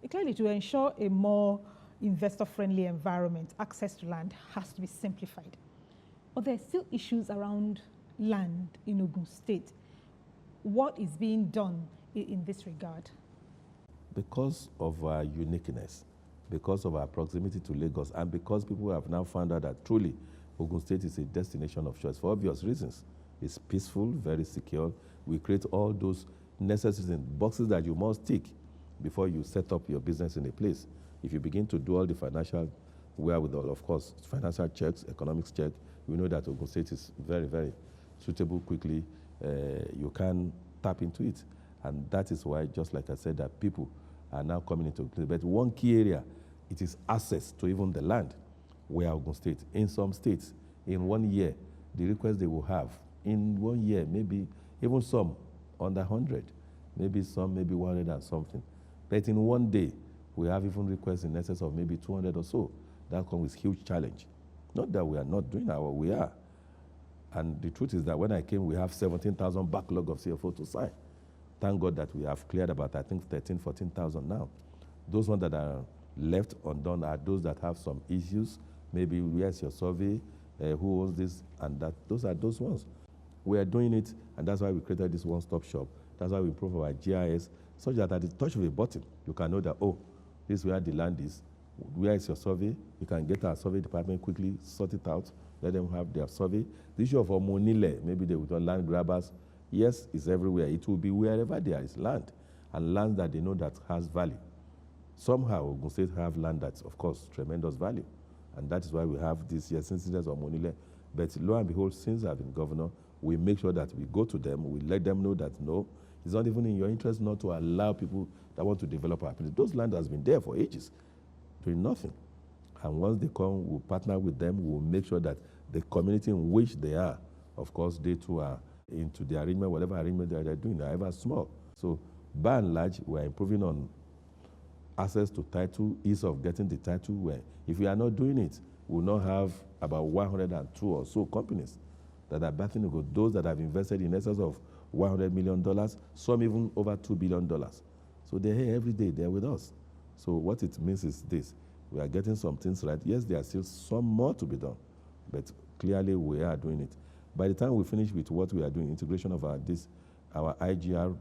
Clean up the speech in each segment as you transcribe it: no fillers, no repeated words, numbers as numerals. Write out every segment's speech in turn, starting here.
Clearly, to ensure a more investor-friendly environment, access to land has to be simplified. But there are still issues around land in Ogun State. What is being done in this regard? Because of our uniqueness, because of our proximity to Lagos, and because people have now found out that truly Ogun State is a destination of choice for obvious reasons. It's peaceful, very secure. We create all those necessary boxes that you must tick before you set up your business in a place. If you begin to do all the financial wherewithal, of course, financial checks, economics check, we know that Ogun State is very, very suitable quickly. You can tap into it. And that is why, just like I said, that people are now coming into it. But one key area, it is access to even the land where Ogun State. In some states, in 1 year, the request they will have, in 1 year, maybe even some under 100, maybe some, maybe 100 and something. But in 1 day, we have even requests in excess of maybe 200 or so. That comes with huge challenge. Not that we are not doing our, we are. And the truth is that when I came, we have 17,000 backlog of CFO to sign. Thank God that we have cleared about, I think, 13,000, 14,000 now. Those ones that are left undone are those that have some issues. Maybe where's your survey, who owns this, and that. Those are those ones. We are doing it, and that's why we created this one-stop shop. That's why we improve our GIS, such that at the touch of a button, you can know that, oh, this is where the land is. Where is your survey? You can get our survey department quickly, sort it out, let them have their survey. The issue of Omonile, maybe they would want land grabbers. Yes, it's everywhere. It will be wherever there is land, and land that they know that has value. Somehow, Ogun State have land that's, of course, tremendous value. And that is why we have this year's incidents of Monile. But lo and behold, since I've been governor, we make sure that we go to them, we let them know that no, it's not even in your interest not to allow people that want to develop our place. Those land has been there for ages, doing nothing. And once they come, we'll partner with them, we'll make sure that the community in which they are, of course, they too are into the arrangement, whatever arrangement they're doing, however small. So by and large, we're improving on access to title, ease of getting the title, where if we are not doing it, we'll not have about 102 or so companies that are backing to go. Those that have invested in excess of $100 million, some even over $2 billion. So they're here every day, they're with us. So what it means is this, we are getting some things right. Yes, there are still some more to be done, but clearly we are doing it. By the time we finish with what we are doing, integration of our IGR,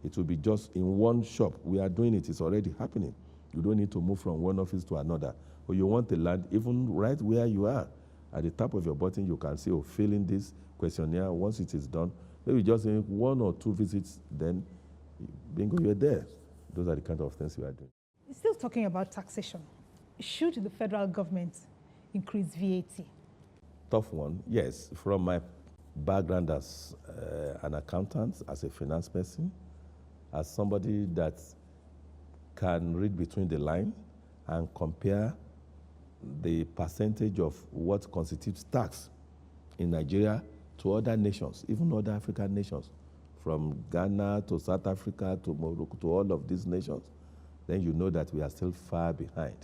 it will be just in one shop. We are doing it, it's already happening. You don't need to move from one office to another. Or you want the land, even right where you are. At the top of your button, you can say, oh, fill in this questionnaire. Once it is done, maybe just in 1 or 2 visits, then bingo, you're there. Those are the kind of things we are doing. Still talking about taxation. Should the federal government increase VAT? Tough one, yes. From my background as an accountant, as a finance person, as somebody that can read between the line and compare the percentage of what constitutes tax in Nigeria to other nations, even other African nations, from Ghana to South Africa to Morocco to all of these nations, then you know that we are still far behind.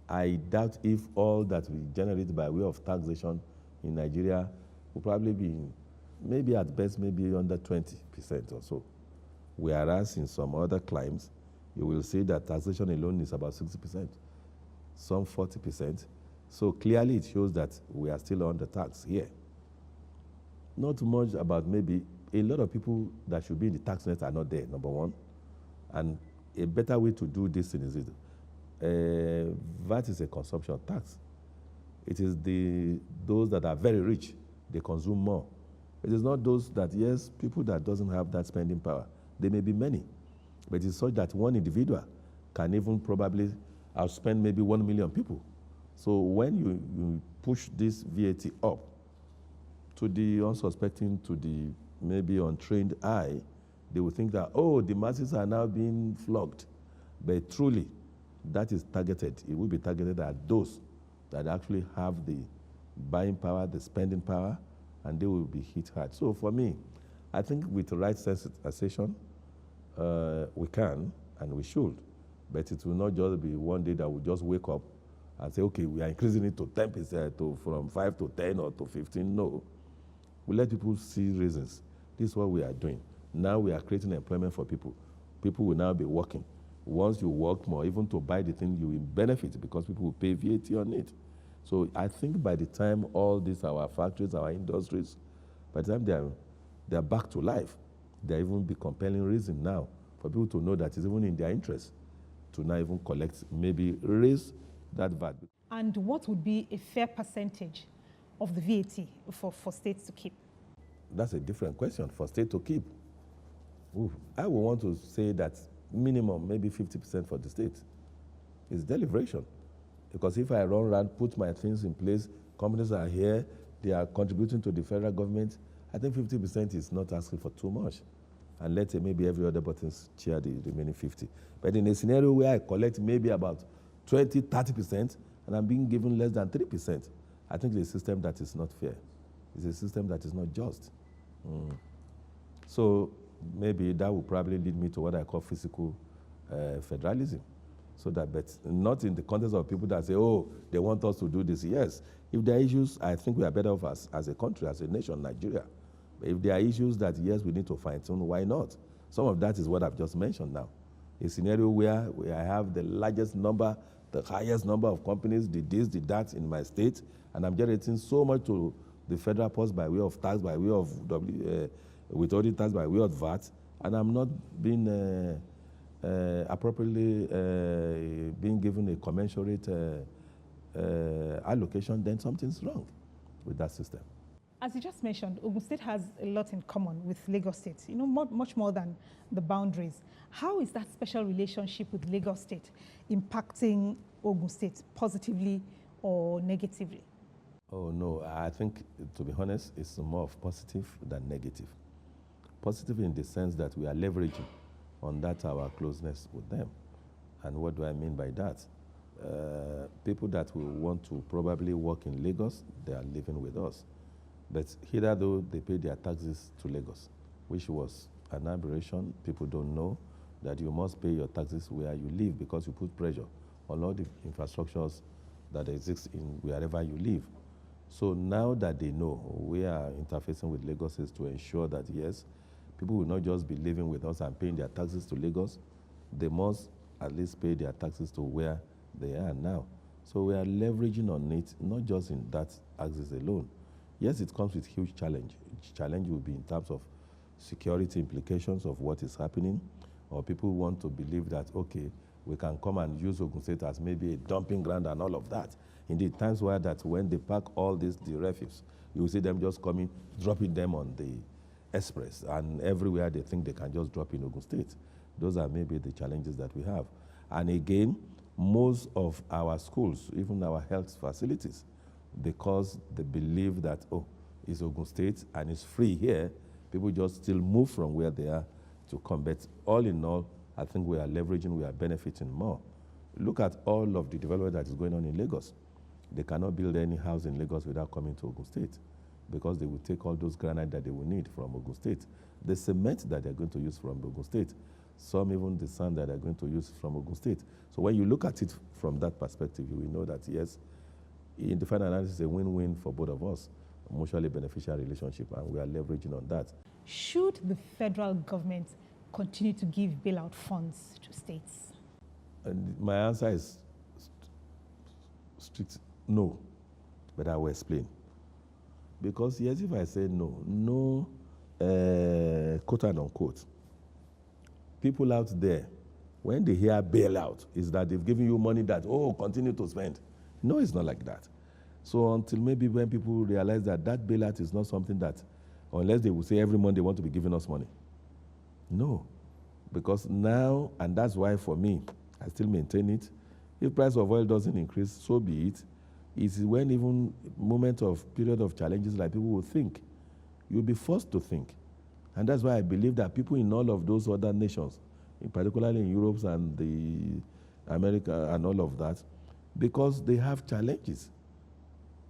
I doubt if all that we generate by way of taxation in Nigeria will probably be, maybe at best, maybe under 20% or so. Whereas in some other climes, you will see that taxation alone is about 60%, some 40%. So clearly it shows that we are still on the tax here. Not much about maybe a lot of people that should be in the tax net are not there, number one. And a better way to do this thing is it. VAT is a consumption tax. It is those that are very rich, they consume more. It is not those that, yes, people that doesn't have that spending power. There may be many, but it's such that one individual can even probably outspend maybe 1 million people. So when you push this VAT up to the unsuspecting, to the maybe untrained eye, they will think that, oh, the masses are now being flogged. But truly, that is targeted. It will be targeted at those that actually have the buying power, the spending power, and they will be hit hard. So for me, I think with the right sensitization, we can and we should, but it will not just be one day that we just wake up and say, okay, we are increasing it to 10%, from 5 to 10 or to 15. No. We let people see reasons. This is what we are doing. Now we are creating employment for people. People will now be working. Once you work more, even to buy the thing, you will benefit because people will pay VAT on it. So I think by the time all these, our factories, our industries, by the time they are back to life, there even be compelling reason now for people to know that it's even in their interest to now even collect, maybe raise that VAT. And what would be a fair percentage of the VAT for states to keep? That's a different question for state to keep. Ooh, I would want to say that minimum, maybe 50% for the state. It's deliberation. Because if I run around, put my things in place, companies are here, they are contributing to the federal government, I think 50% is not asking for too much. And let's say maybe every other buttons share the remaining 50. But in a scenario where I collect maybe about 20, 30%, and I'm being given less than 3%, I think it's a system that is not fair. It's a system that is not just. So maybe that will probably lead me to what I call fiscal federalism. So that, but not in the context of people that say, oh, they want us to do this. Yes, if there are issues, I think we are better off as a country, as a nation, Nigeria. But if there are issues that, yes, we need to fine tune, why not? Some of that is what I've just mentioned now. A scenario where I have the largest number, the highest number of companies, the this, the that in my state, and I'm generating so much to the federal post by way of tax, by way of withholding tax, by way of VAT, and I'm not being appropriately being given a commensurate allocation, then something's wrong with that system. As you just mentioned, Ogun State has a lot in common with Lagos State, much more than the boundaries. How is that special relationship with Lagos State impacting Ogun State positively or negatively? Oh, no, I think, to be honest, it's more of positive than negative. Positive in the sense that we are leveraging on that our closeness with them. And what do I mean by that? People that will want to probably work in Lagos, they are living with us. But hitherto, they pay their taxes to Lagos, which was an aberration. People don't know that you must pay your taxes where you live because you put pressure on all the infrastructures that exist in wherever you live. So now that they know, we are interfacing with Lagos to ensure that, yes, people will not just be living with us and paying their taxes to Lagos. They must at least pay their taxes to where they are now. So we are leveraging on it, not just in that axis alone. Yes, it comes with huge challenge. Challenge will be in terms of security implications of what is happening, or people want to believe that, okay, we can come and use Ogun State as maybe a dumping ground and all of that. Indeed, times where that when they pack all the refuse, you will see them just coming, dropping them on the express, and everywhere they think they can just drop in Ogun State. Those are maybe the challenges that we have. And again, most of our schools, even our health facilities, because they believe that, oh, it's Ogun State and it's free here, people just still move from where they are to come. But all in all, I think we are leveraging, we are benefiting more. Look at all of the development that is going on in Lagos. They cannot build any house in Lagos without coming to Ogun State because they will take all those granite that they will need from Ogun State. The cement that they're going to use from Ogun State, some even the sand that they're going to use from Ogun State. So when you look at it from that perspective, you will know that, yes, in the final analysis, it's a win-win for both of us, a mutually beneficial relationship, and we are leveraging on that. Should the federal government continue to give bailout funds to states? And my answer is strict no, but I will explain. Because yes, if I say no, quote and unquote, people out there, when they hear bailout, is that they've given you money that, oh, continue to spend. No, it's not like that. So until maybe when people realize that that bailout is not something that, unless they will say every month they want to be giving us money. No, because now, and that's why for me, I still maintain it, if price of oil doesn't increase, so be it. It's when even period of challenges like people will think, you'll be forced to think. And that's why I believe that people in all of those other nations, particularly in Europe and the America and all of that, because they have challenges.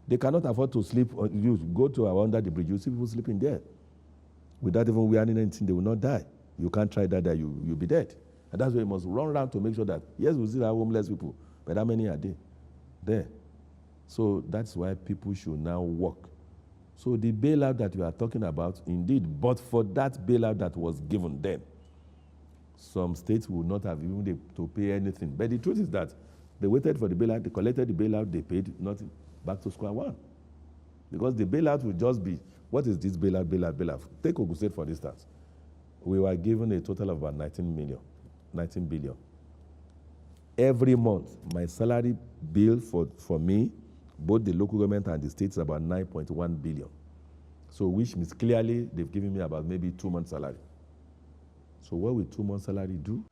They cannot afford to sleep. You go to under the bridge, you see people sleeping there. Without even wearing anything, they will not die. You can't try that, you'll be dead. And that's why you must run around to make sure that, yes, we still have homeless people, but how many are there? So that's why people should now work. So the bailout that we are talking about, indeed, but for that bailout that was given then, some states would not have even to pay anything. But the truth is that they waited for the bailout, they collected the bailout, they paid nothing, back to square one. Because the bailout will just be, what is this bailout? Take Ogun State, for instance. We were given a total of about 19 billion. Every month, my salary bill for me, both the local government and the states, is about 9.1 billion. So which means clearly they've given me about maybe 2 months' salary. So what will 2 months' salary do?